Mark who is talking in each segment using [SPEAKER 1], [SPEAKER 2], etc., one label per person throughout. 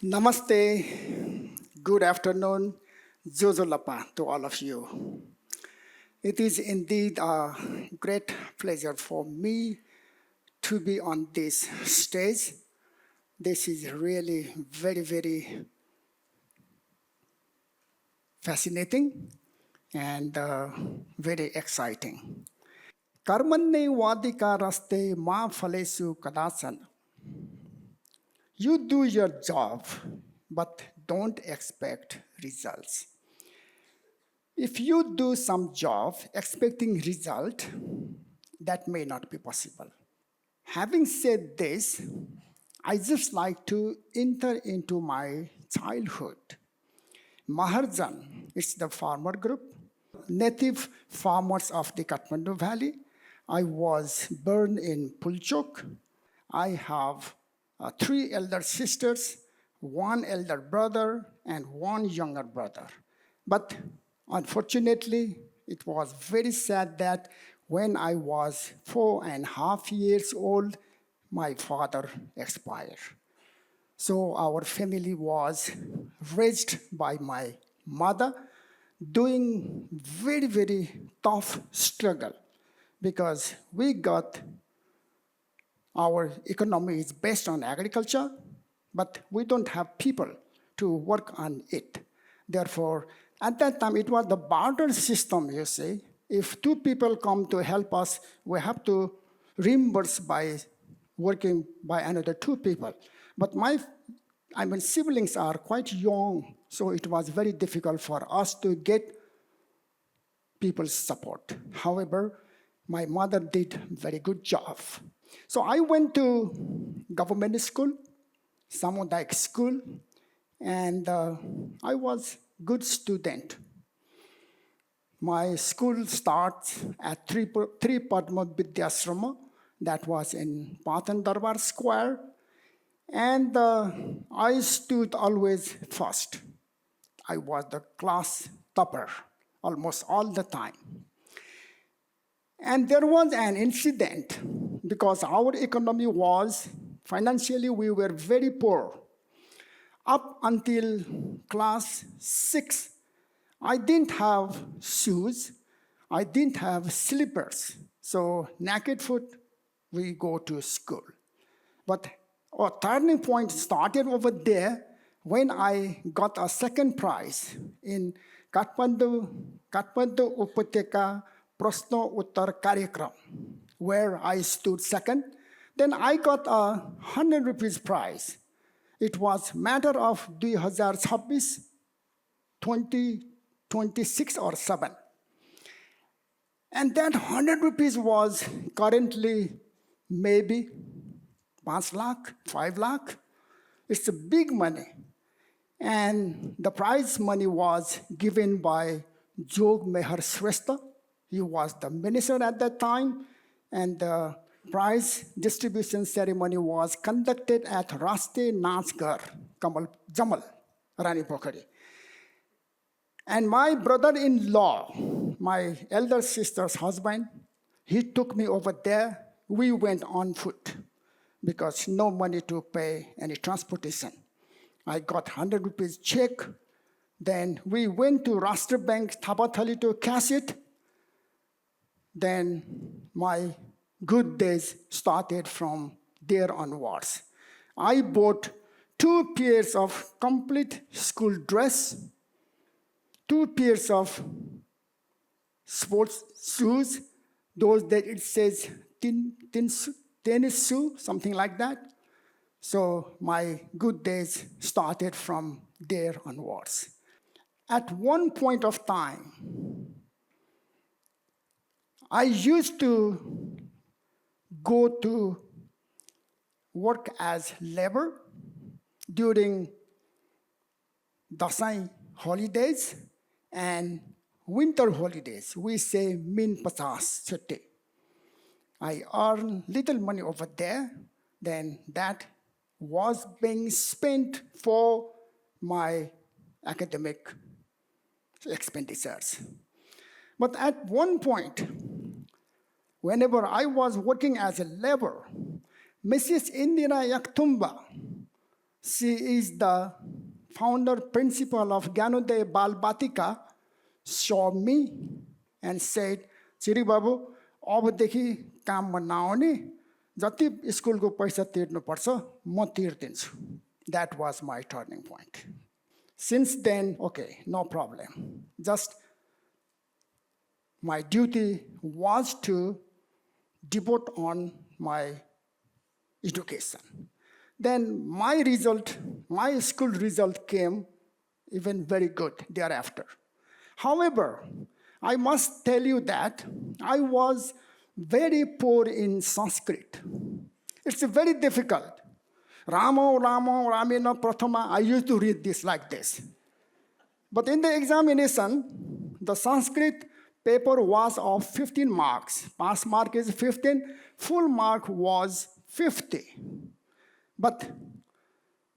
[SPEAKER 1] Namaste, good afternoon, Jojo Lapa to all of you. It is indeed a great pleasure for me to be on this stage. This is really very fascinating and very exciting. Karmanne wadika raste ma falesu kadasan. You do your job, but don't expect results. If you do some job expecting result, that may not be possible. Having said this, I just like to enter into my childhood. Maharjan is the farmer group, native farmers of the Kathmandu Valley. I was born in Pulchok. I have three elder sisters, one elder brother, and one younger brother. But unfortunately, it was very sad that when I was 4.5 years old, my father expired. So our family was raised by my mother, doing very tough struggle because we got our economy is based on agriculture, but we don't have people to work on it. Therefore, at that time, it was the barter system, you see. If two people come to help us, we have to reimburse by working by another two people. But my siblings are quite young, so it was very difficult for us to get people's support. However, my mother did a very good job. So I went to government school, Samudayik school, and I was good student. My school starts at Tri Padma Vidyasrama, that was in Patan Darbar Square, and I stood always first. I was the class topper almost all the time. And there was an incident because our economy was, financially, we were very poor. Up until class 6, I didn't have shoes, I didn't have slippers. So naked foot, we go to school. But a turning point started over there when I got a second prize in Kathmandu Upateka Prashno Uttar Karyakram, where I stood second. Then I got a 100 rupees prize. It was matter of 2026, 2026 or 7. And that 100 rupees was currently maybe 5 lakh, 5 lakh. It's a big money. And the prize money was given by Jog Mehar Shrestha. He was the minister at that time, and the prize distribution ceremony was conducted at Raste Nachgar, Jamal, Rani Pokhari. And my brother-in-law, my elder sister's husband, he took me over there. We went on foot because no money to pay any transportation. I got 100 rupees check. Then we went to Rashtra Bank, Thapathali to cash it. Then my good days started from there onwards. I bought 2 pairs of complete school dress, 2 pairs of sports shoes, those that it says tennis shoe, something like that. So my good days started from there onwards. At one point of time, I used to go to work as labor during Dasai holidays and winter holidays. We say min patas chutti. I earn little money over there, then that was being spent for my academic expenditures. But at one point, whenever I was working as a laborer, Mrs. Indira Yaktumba, She is the founder principal of Gyanodaya Bal Batika, saw me and said, Chiri Babu, अबदेखि काममा नआउने जति स्कुलको पैसा तिर्नुपर्छ म तिर्दिन्छु. That was my turning point. Since then, okay, no problem. Just my duty was to devote on my education. Then my school result came even very good thereafter. However, I must tell you that I was very poor in Sanskrit. It's very difficult. Ramo, Ramo, Ramena, Prathama, I used to read this like this. But in the examination, the Sanskrit paper was of 15 marks. Pass mark is 15, full mark was 50. But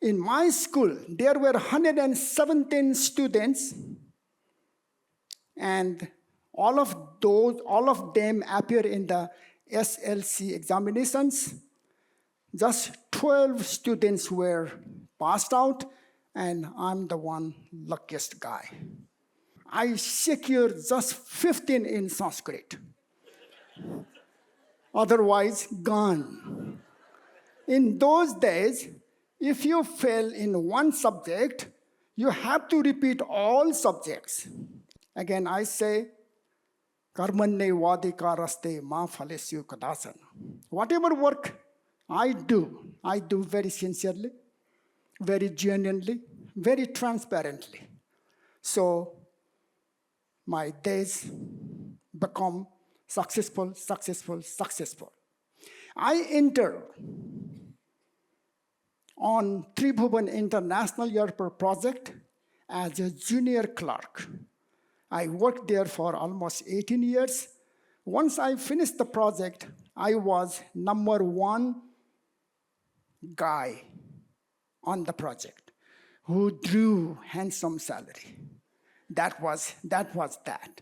[SPEAKER 1] in my school, there were 117 students, and all of them appear in the SLC examinations. Just 12 students were passed out, and I'm the one luckiest guy. I secured just 15 in Sanskrit. Otherwise, gone. In those days, if you fail in one subject, you have to repeat all subjects. Again, I say, Karmanne vadika raste ma phalesyu kadasan. Whatever work I do very sincerely, very genuinely, very transparently. So my days become successful. I entered on Tribhuvan International Airport project as a junior clerk. I worked there for almost 18 years. Once I finished the project, I was #1 guy on the project who drew handsome salary. That was that.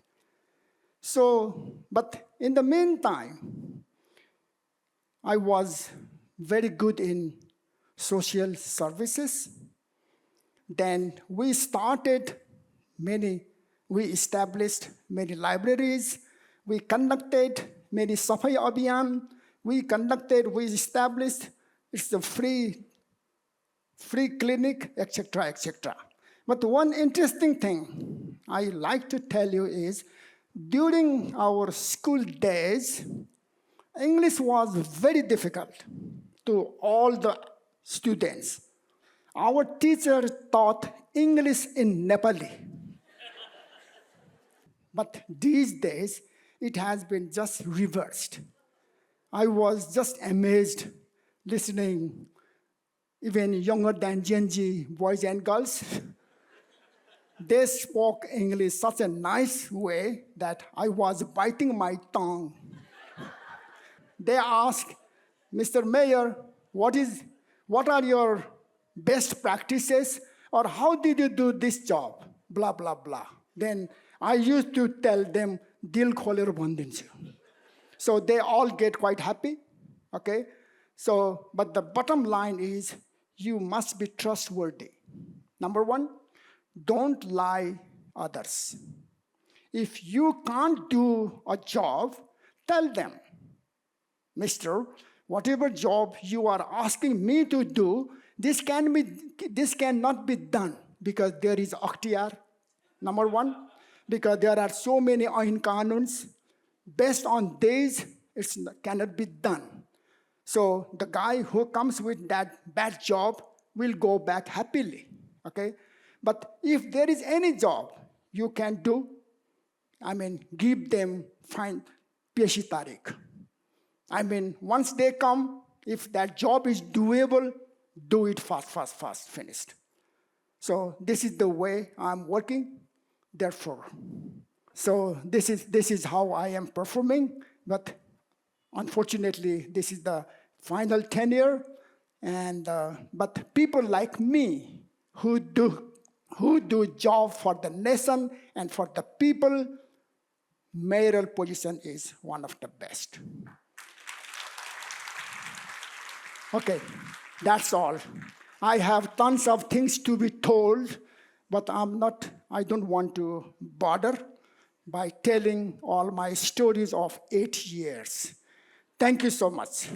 [SPEAKER 1] So, but in the meantime, I was very good in social services. Then we established many libraries. We conducted many Safai Abhiyan. We established, it's a free clinic, etc., etc. But one interesting thing I like to tell you is, during our school days, English was very difficult to all the students. Our teacher taught English in Nepali. But these days, it has been just reversed. I was just amazed listening, even younger than Gen Z boys and girls. They spoke English such a nice way that I was biting my tongue. They asked, Mr. Mayor, what are your best practices, or how did you do this job? Blah, blah, blah. Then I used to tell them, Dil kholer bhandinchu. So they all get quite happy, okay? So, but the bottom line is, you must be trustworthy. Number 1, don't lie others. If you can't do a job, tell them, Mister, whatever job you are asking me to do, this cannot be done because there is Akhtiyar, number 1, because there are so many Ain Kanuns. Based on these, it cannot be done. So the guy who comes with that bad job will go back happily, okay? But if there is any job you can do, give them fine peshi tarik. Once they come, if that job is doable, do it fast, finished. So this is the way I'm working, therefore. So this is how I am performing, but unfortunately, this is the final tenure, and but people like me who do job for the nation and for the people, mayoral position is one of the best. Okay, that's all. I have tons of things to be told, but I don't want to bother by telling all my stories of 8 years. Thank you so much.